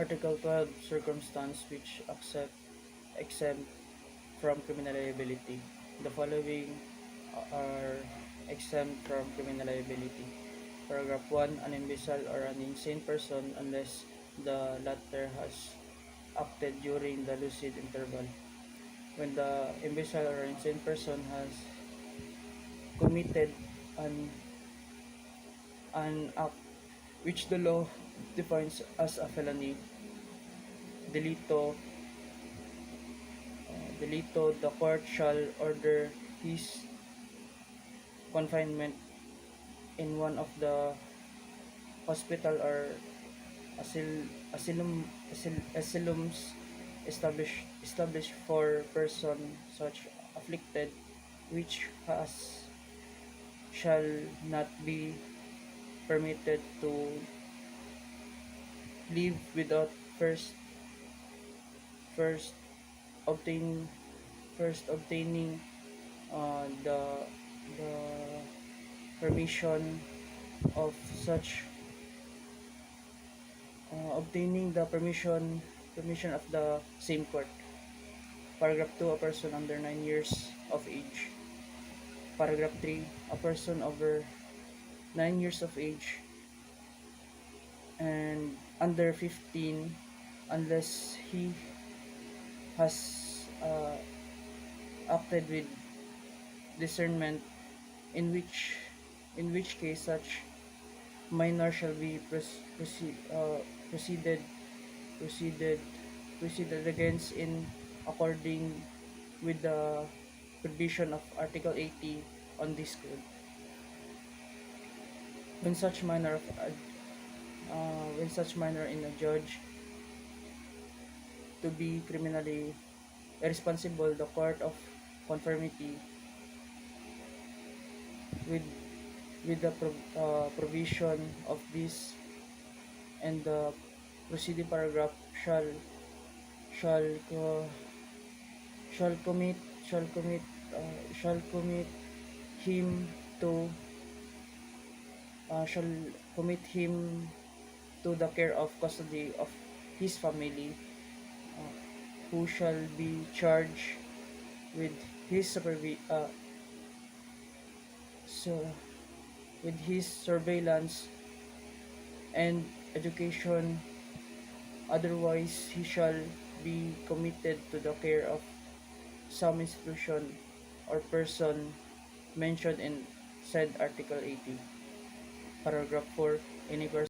Article 12 circumstance which exempt from criminal liability. The following are exempt from criminal liability. Paragraph 1. An imbecile or an insane person unless the latter has acted during the lucid interval. When the imbecile or insane person has committed an, an act which the law defines as a felony, delito, the court shall order his confinement in one of the hospital or asylums established for person such afflicted, which shall not be permitted to leave without first obtaining the permission of such obtaining the permission of the same court. Paragraph 2. A person under 9 years of age. Paragraph 3. A person over 9 years of age and under 15 unless he has acted with discernment, in which case such minor shall be proceeded against in according with the provision of Article 80 on this code. When such minor in a judge to be criminally irresponsible, the court of conformity with the provision of this and the preceding paragraph shall commit him to the care of custody of his family, who shall be charged with his surveillance and education. Otherwise, he shall be committed to the care of some institution or person mentioned in said Article 80. Paragraph 4. Any person